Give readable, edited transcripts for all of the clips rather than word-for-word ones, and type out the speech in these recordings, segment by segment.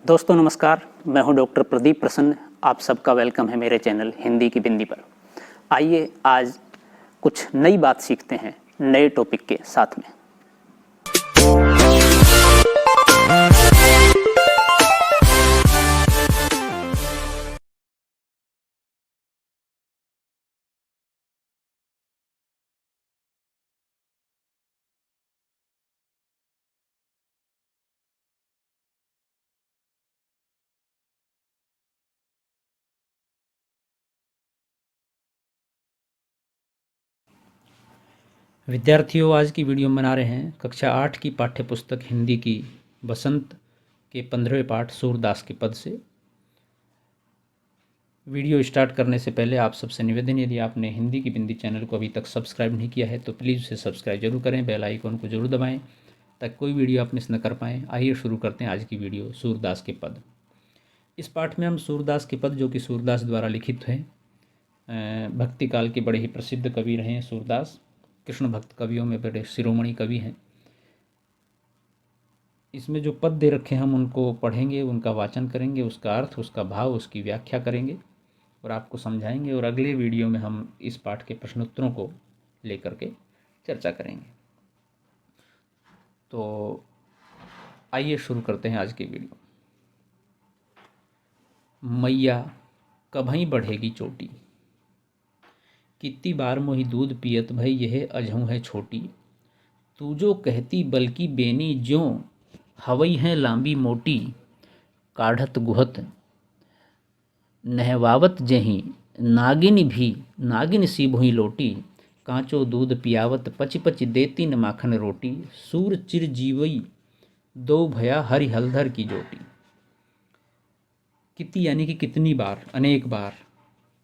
दोस्तों नमस्कार, मैं हूं डॉक्टर प्रदीप प्रसन्न। आप सबका वेलकम है मेरे चैनल हिंदी की बिंदी पर। आइए आज कुछ नई बात सीखते हैं नए टॉपिक के साथ में। विद्यार्थियों, आज की वीडियो में बना रहे हैं कक्षा 8 की पाठ्य पुस्तक हिंदी की बसंत के 15वें पाठ सूरदास के पद से। वीडियो स्टार्ट करने से पहले आप सबसे निवेदन, यदि आपने हिंदी की बिंदी चैनल को अभी तक सब्सक्राइब नहीं किया है तो प्लीज़ उसे सब्सक्राइब जरूर करें, बेल आइकन को जरूर दबाएं ताकि कोई वीडियो आप मिस न कर पाएँ। आइए शुरू करते हैं आज की वीडियो। सूरदास के पद। इस पाठ में हम सूरदास के पद, जो कि सूरदास द्वारा लिखित हैं, भक्ति काल के बड़े ही प्रसिद्ध कवि रहे हैं सूरदास। कृष्ण भक्त कवियों में बड़े शिरोमणि कवि हैं। इसमें जो पद दे रखे हैं हम उनको पढ़ेंगे, उनका वाचन करेंगे, उसका अर्थ, उसका भाव, उसकी व्याख्या करेंगे और आपको समझाएंगे। और अगले वीडियो में हम इस पाठ के प्रश्नोत्तरों को लेकर के चर्चा करेंगे। तो आइए शुरू करते हैं आज की वीडियो। मैया कभई बढ़ेगी चोटी, कितनी बार मोहि दूध पियत भई यह अझहू है छोटी। तू जो कहती बल्कि बेनी ज्यों हवई है लांबी मोटी। काढ़त गुहत नहवावत जहीं नागिन सी भुई लोटी। कांचो दूध पियावत पच पच देती न माखन रोटी। सूर चिर जीवई दो भया हरि हलधर की जोटी। कितनी यानी कि कितनी बार, अनेक बार।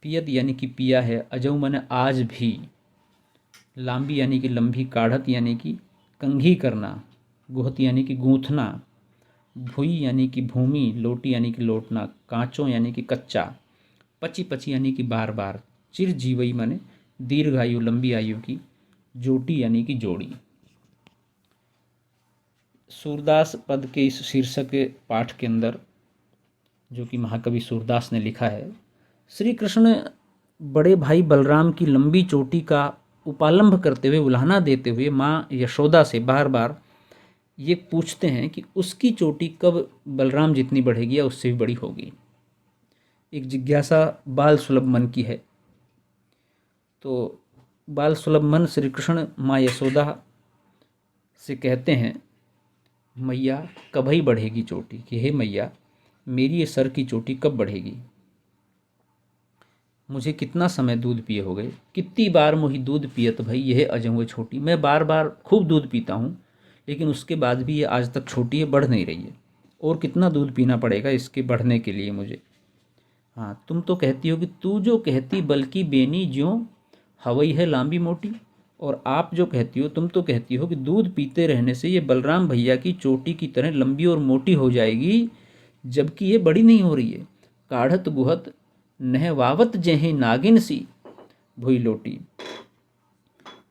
पियत यानी कि पिया है। अजऊ मन आज भी। लांबी यानी कि लंबी। काढ़त यानी कि कंघी करना। गुहत यानी कि गूंथना। भुई यानी कि भूमि। लोटी यानी कि लौटना। कांचो यानी कि कच्चा। पची पची यानी कि बार बार। चिर जीवई माने दीर्घ आयु, लंबी आयु की। जोटी यानी कि जोड़ी। सूरदास पद के इस शीर्षक के पाठ के अंदर, जो कि महाकवि सूरदास ने लिखा है, श्री कृष्ण बड़े भाई बलराम की लंबी चोटी का उपालंभ करते हुए, उल्हाना देते हुए माँ यशोदा से बार बार ये पूछते हैं कि उसकी चोटी कब बलराम जितनी बढ़ेगी या उससे भी बड़ी होगी। एक जिज्ञासा बाल सुलभ मन की है। तो बाल सुलभ मन श्री कृष्ण माँ यशोदा से कहते हैं, मैया कभई बढ़ेगी चोटी, कि हे मैया मेरी ये सर की चोटी कब बढ़ेगी। मुझे कितना समय दूध पिए हो गए। कितनी बार मोहि दूध पियत भई यह अजहुए छोटी। मैं बार बार खूब दूध पीता हूँ, लेकिन उसके बाद भी ये आज तक छोटी है, बढ़ नहीं रही है। और कितना दूध पीना पड़ेगा इसके बढ़ने के लिए मुझे। हाँ, तुम तो कहती हो कि तू जो कहती बल्कि बेनी ज्यों हवई है लांबी मोटी। और आप जो कहती हो, तुम तो कहती हो कि दूध पीते रहने से ये बलराम भैया की चोटी की तरह लंबी और मोटी हो जाएगी, जबकि ये बड़ी नहीं हो रही है। काढ़त गुहत नहवावत जेहि नागिन सी भुई लोटी।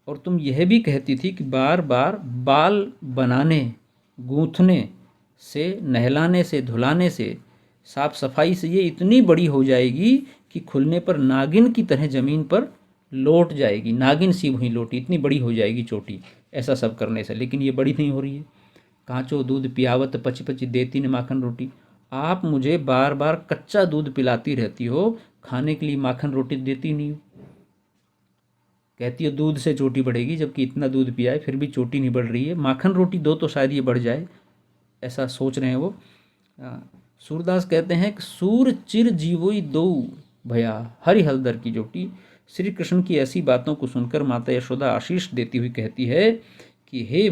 और तुम यह भी कहती थी कि बार बार बाल बनाने, गूंथने से, नहलाने से, धुलाने से, साफ सफाई से ये इतनी बड़ी हो जाएगी कि खुलने पर नागिन की तरह जमीन पर लौट जाएगी। नागिन सी भुई लोटी, इतनी बड़ी हो जाएगी चोटी ऐसा सब करने से, लेकिन ये बड़ी नहीं हो रही है। कांचो दूध पियावत पच पच देती न माखन रोटी। आप मुझे बार बार कच्चा दूध पिलाती रहती हो, खाने के लिए माखन रोटी देती नहीं हो। कहती हो दूध से चोटी बढ़ेगी, जबकि इतना दूध पिया है फिर भी चोटी नहीं बढ़ रही है। माखन रोटी दो तो शायद ये बढ़ जाए, ऐसा सोच रहे हैं वो। सूरदास कहते हैं कि सूर चिर जीवोई दो भया हरि हलदर की जोटी। श्री कृष्ण की ऐसी बातों को सुनकर माता यशोदा आशीष देती हुई कहती है कि हे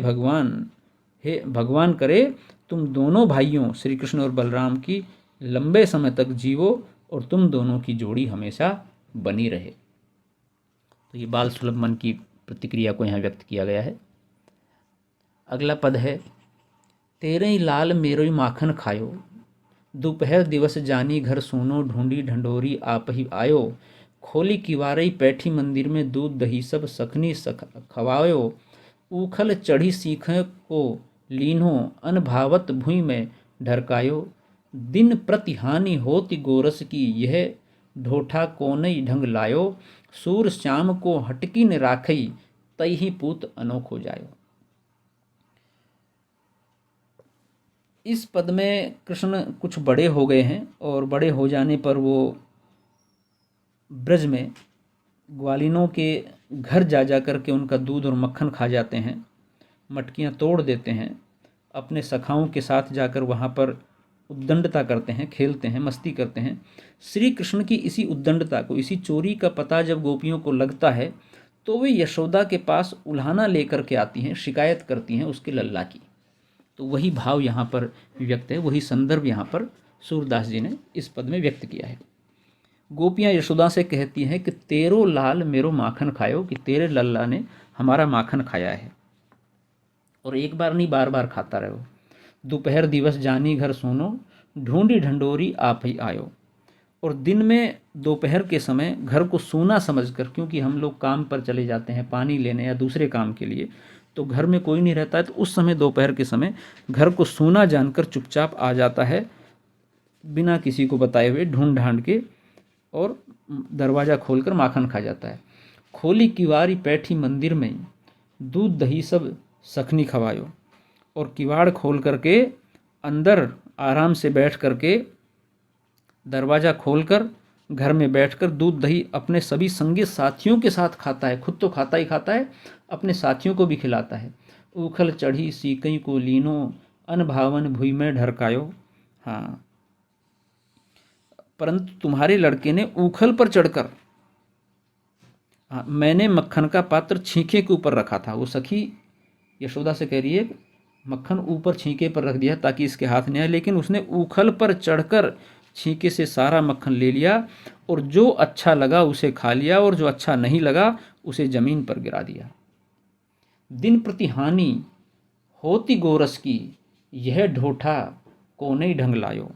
भगवान करे तुम दोनों भाइयों श्री कृष्ण और बलराम की लंबे समय तक जीवो और तुम दोनों की जोड़ी हमेशा बनी रहे। तो ये बाल सुलभ मन की प्रतिक्रिया को यहाँ व्यक्त किया गया है। अगला पद है, तेरे ही लाल मेरो ही माखन खायो। दोपहर दिवस जानी घर सोनो ढूंढी ढंढोरी आप ही आयो। खोली किवारई पैठी मंदिर में दूध दही सब सखनी खवायो। उखल चढ़ी सीख को लीन्हो अनभावत भुई में ढरकायो। दिन प्रति हानि होती गोरस की, यह ढोठा कोनई ढंग लायो, सूर श्याम को हटकी न राखई, तई ही पूत अनोखो जायो। इस पद में कृष्ण कुछ बड़े हो गए हैं और बड़े हो जाने पर वो ब्रज में ग्वालिनों के घर जा कर के उनका दूध और मक्खन खा जाते हैं, मटकियाँ तोड़ देते हैं, अपने सखाओं के साथ जाकर वहाँ पर उद्दंडता करते हैं, खेलते हैं, मस्ती करते हैं। श्री कृष्ण की इसी उद्दंडता को, इसी चोरी का पता जब गोपियों को लगता है तो वे यशोदा के पास उल्हाना लेकर के आती हैं, शिकायत करती हैं उसके लल्ला की। तो वही भाव यहाँ पर व्यक्त है, वही संदर्भ यहाँ पर सूरदास जी ने इस पद में व्यक्त किया है। गोपियाँ यशोदा से कहती हैं कि तेरो लाल मेरो माखन खायो, कि तेरे लल्ला ने हमारा माखन खाया है और एक बार नहीं बार बार खाता रहो। दोपहर दिवस जानी घर सोनो, ढूंढी ढंडोरी आप ही आयो। और दिन में दोपहर के समय घर को सोना समझकर, क्योंकि हम लोग काम पर चले जाते हैं पानी लेने या दूसरे काम के लिए, तो घर में कोई नहीं रहता है, तो उस समय दोपहर के समय घर को सोना जानकर चुपचाप आ जाता है, बिना किसी को बताए हुए ढूंढ ढांड के, और दरवाज़ा खोलकर माखन खा जाता है। खोली किवारी पैठी मंदिर में, दूध दही सब सखनी खवायो। और किवाड़ खोल करके अंदर आराम से बैठ करके, दरवाज़ा खोलकर घर में बैठकर दूध दही अपने सभी संगी साथियों के साथ खाता है। खुद तो खाता ही खाता है, अपने साथियों को भी खिलाता है। ऊखल चढ़ी सीकई को लीनो, अनभावन भुई में ढरकायो। हाँ, परंतु तुम्हारे लड़के ने ऊखल पर चढ़कर, मैंने मक्खन का पात्र छींके के ऊपर रखा था। वो सखी यशोदा से कह रही है मक्खन ऊपर छींके पर रख दिया ताकि इसके हाथ नहीं आए, लेकिन उसने ऊखल पर चढ़कर छींके से सारा मक्खन ले लिया, और जो अच्छा लगा उसे खा लिया और जो अच्छा नहीं लगा उसे जमीन पर गिरा दिया। दिन प्रति हानि होती गोरस की, यह ढोठा कोने ढंग लायो।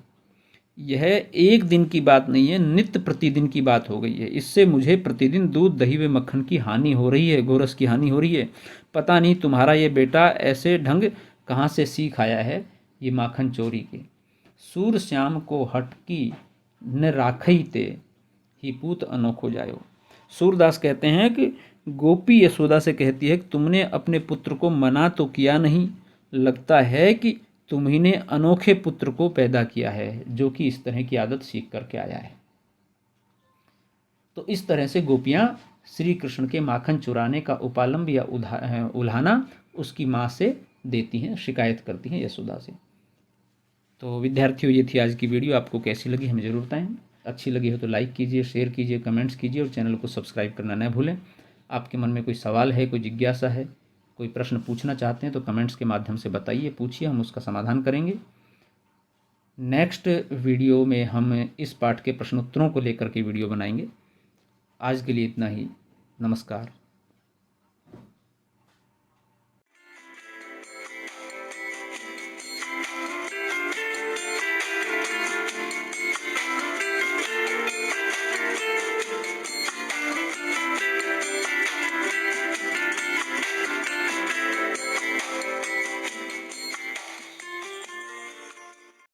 यह एक दिन की बात नहीं है, नित्य प्रतिदिन की बात हो गई है। इससे मुझे प्रतिदिन दूध दही व मक्खन की हानि हो रही है, गोरस की हानि हो रही है। पता नहीं तुम्हारा ये बेटा ऐसे ढंग कहाँ से सीख आया है ये माखन चोरी के। सूर श्याम को हटकी न राखई ते, ही पूत अनोखो जायो। सूरदास कहते हैं कि गोपी यशोदा से कहती है कि तुमने अपने पुत्र को मना तो किया नहीं, लगता है कि तुम्ही ने अनोखे पुत्र को पैदा किया है जो कि इस तरह की आदत सीख करके आया है। तो इस तरह से गोपियाँ श्री कृष्ण के माखन चुराने का उपालंब या उल्हाना उसकी माँ से देती हैं, शिकायत करती हैं यशोदा से। तो विद्यार्थियों, ये थी आज की वीडियो। आपको कैसी लगी हमें ज़रूर बताएं। अच्छी लगी हो तो लाइक कीजिए, शेयर कीजिए, कमेंट्स कीजिए और चैनल को सब्सक्राइब करना न भूलें। आपके मन में कोई सवाल है, कोई जिज्ञासा है, कोई प्रश्न पूछना चाहते हैं तो कमेंट्स के माध्यम से बताइए, पूछिए, हम उसका समाधान करेंगे। नेक्स्ट वीडियो में हम इस पाठ के प्रश्नोत्तरों को लेकर के वीडियो बनाएंगे। आज के लिए इतना ही। नमस्कार।